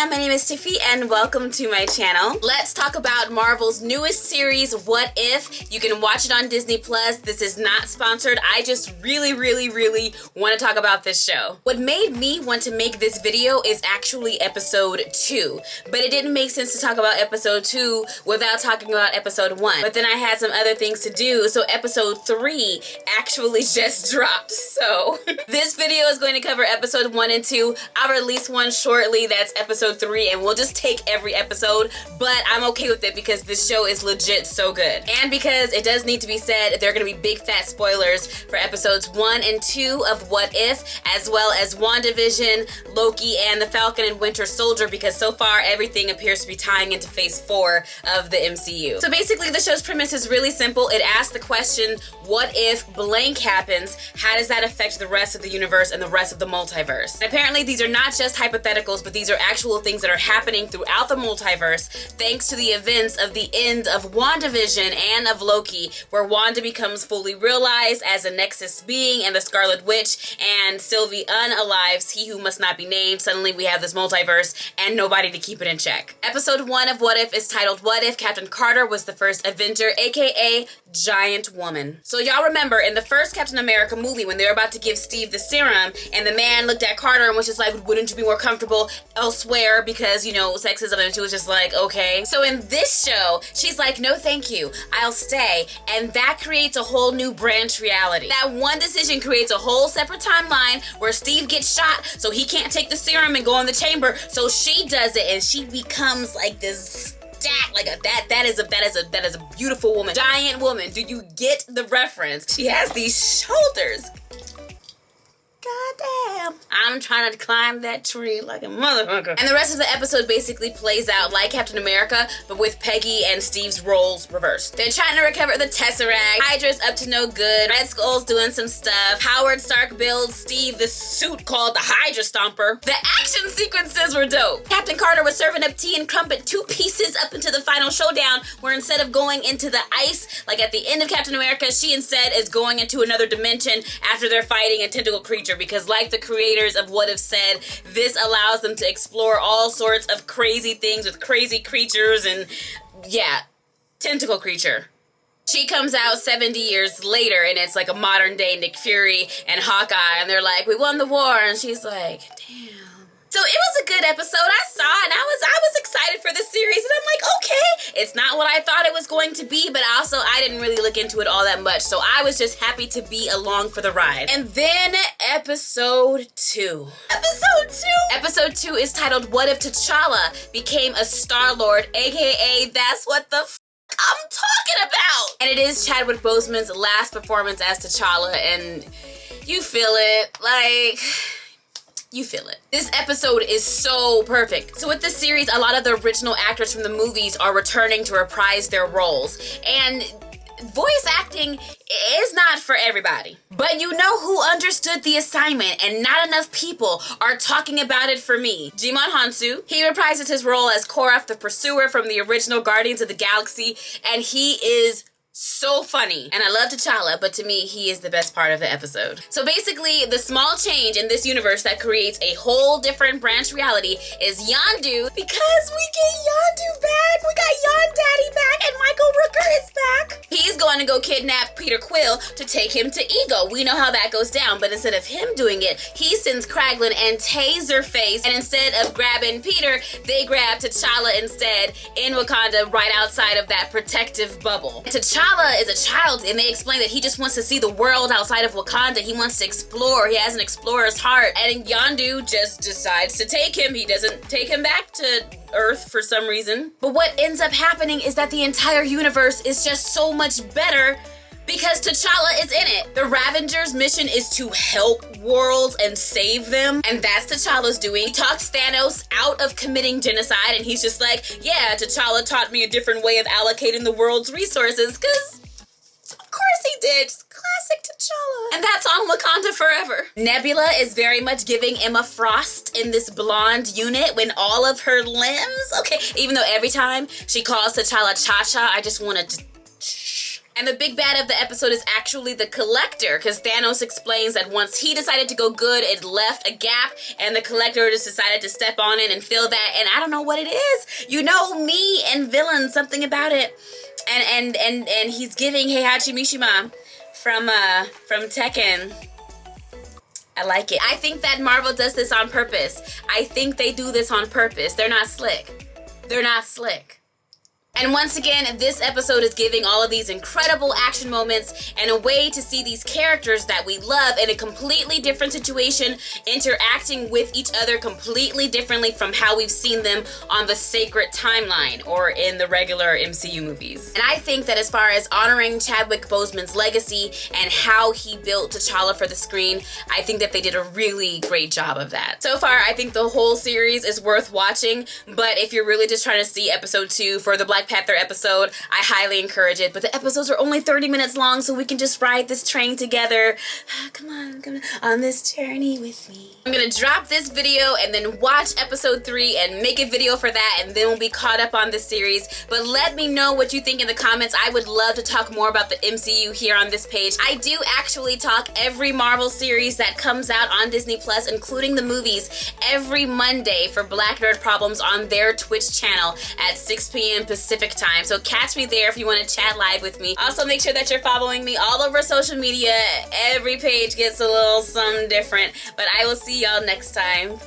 my name is Tiffie and welcome to my channel. Let's talk about Marvel's newest series, What If? You can watch it on Disney Plus. This is not sponsored. I just really want to talk about this show. What made me want to make this video is actually episode 2, but it didn't make sense to talk about episode 2 without talking about episode 1. But then I had some other things to do, so episode 3 actually just dropped. So this video is going to cover episode 1 and 2. I'll release one shortly, that's episode 3, and we'll just take every episode, but I'm okay with it because this show is legit so good. And because it does need to be said, there are going to be big fat spoilers for episodes 1 and 2 of What If, as well as WandaVision, Loki, and the Falcon and Winter Soldier, because so far everything appears to be tying into phase 4 of the MCU. So basically the show's premise is really simple. It asks the question, what if blank happens? How does that affect the rest of the universe and the rest of the multiverse? And apparently these are not just hypotheticals, but these are actual things that are happening throughout the multiverse thanks to the events of the end of WandaVision and of Loki, where Wanda becomes fully realized as a Nexus being and the Scarlet Witch, and Sylvie unalives He Who Must Not Be Named. Suddenly we have this multiverse and nobody to keep it in check. Episode 1 of What If is titled What If Captain Carter was the first Avenger, aka Giant Woman. So y'all remember in the first Captain America movie when they were about to give Steve the serum and the man looked at Carter and was just like, wouldn't you be more comfortable elsewhere because, you know, sexism, and she was just like, okay. So in this show, she's like, no thank you, I'll stay, and that creates a whole new branch reality. That one decision creates a whole separate timeline where Steve gets shot so he can't take the serum and go in the chamber, so she does it and she becomes like this like that is a beautiful woman, giant woman. Do you get the reference? She has these shoulders. Goddamn. I'm trying to climb that tree like a motherfucker. And the rest of the episode basically plays out like Captain America, but with Peggy and Steve's roles reversed. They're trying to recover the Tesseract. Hydra's up to no good. Red Skull's doing some stuff. Howard Stark builds Steve this suit called the Hydra Stomper. The action sequences were dope. Captain Carter was serving up tea and crumpet 2 pieces up into the final showdown, where instead of going into the ice, like at the end of Captain America, she instead is going into another dimension after they're fighting a tentacle creature, because like the creators of What If said, this allows them to explore all sorts of crazy things with crazy creatures and, yeah, tentacle creature. She comes out 70 years later and it's like a modern day Nick Fury and Hawkeye, and they're like, we won the war, and she's like, damn. So it was a good episode. I saw it and I was excited for the series, and I'm like, okay, it's not what I thought it was going to be, but also I didn't really look into it all that much, so I was just happy to be along for the ride. And then episode 2. Episode 2 is titled What If T'Challa Became a Star-Lord, aka That's What the I'm talking about. And it is Chadwick Boseman's last performance as T'Challa, and you feel it, like, you feel it. This episode is so perfect. So with this series, a lot of the original actors from the movies are returning to reprise their roles, and voice acting is not for everybody. But you know who understood the assignment, and not enough people are talking about it for me. Jimon Hansu. He reprises his role as Korath the Pursuer from the original Guardians of the Galaxy, and he is so funny. And I love T'Challa, but to me, he is the best part of the episode. So basically, the small change in this universe that creates a whole different branch reality is Yondu, because we get Yondu back. We got Yondaddy back, and Michael Rooker is back. He's going to go kidnap Peter Quill to take him to Ego. We know how that goes down, but instead of him doing it, he sends Kraglin and Taserface, and instead of grabbing Peter, they grab T'Challa instead in Wakanda right outside of that protective bubble. T'Challa is a child, and they explain that he just wants to see the world outside of Wakanda. He wants to explore. He has an explorer's heart, and Yondu just decides to take him. He doesn't take him back to Earth for some reason. But what ends up happening is that the entire universe is just so much better because T'Challa is in it. The Ravengers' mission is to help worlds and save them, and that's T'Challa's doing. He talks Thanos out of committing genocide, and he's just like, yeah, T'Challa taught me a different way of allocating the world's resources, because of course he did. Just classic T'Challa. And that's on Wakanda forever. Nebula is very much giving Emma Frost in this blonde unit when all of her limbs, okay, even though every time she calls T'Challa Cha-Cha, I just want to And the big bad of the episode is actually the Collector, because Thanos explains that once he decided to go good, it left a gap, and the Collector just decided to step on it and fill that, and I don't know what it is. You know me and villains, something about it. And he's giving Heihachi Mishima from Tekken. I like it. I think that Marvel does this on purpose. I think they do this on purpose. They're not slick. They're not slick. And once again, this episode is giving all of these incredible action moments and a way to see these characters that we love in a completely different situation, interacting with each other completely differently from how we've seen them on the sacred timeline or in the regular MCU movies. And I think that as far as honoring Chadwick Boseman's legacy and how he built T'Challa for the screen, I think that they did a really great job of that. So far, I think the whole series is worth watching, but if you're really just trying to see episode 2 for the Black Panther episode, I highly encourage it. But the episodes are only 30 minutes long, so we can just ride this train together. Come on this journey with me. I'm gonna drop this video and then watch episode 3 and make a video for that, and then we'll be caught up on this series. But let me know what you think in the comments. I would love to talk more about the MCU here on this page. I do actually talk every Marvel series that comes out on Disney Plus, including the movies, every Monday for Black Nerd Problems on their Twitch channel at 6 p.m. Pacific time. So catch me there if you want to chat live with me. Also, make sure that you're following me all over social media. Every page gets a little something different. But I will see y'all next time.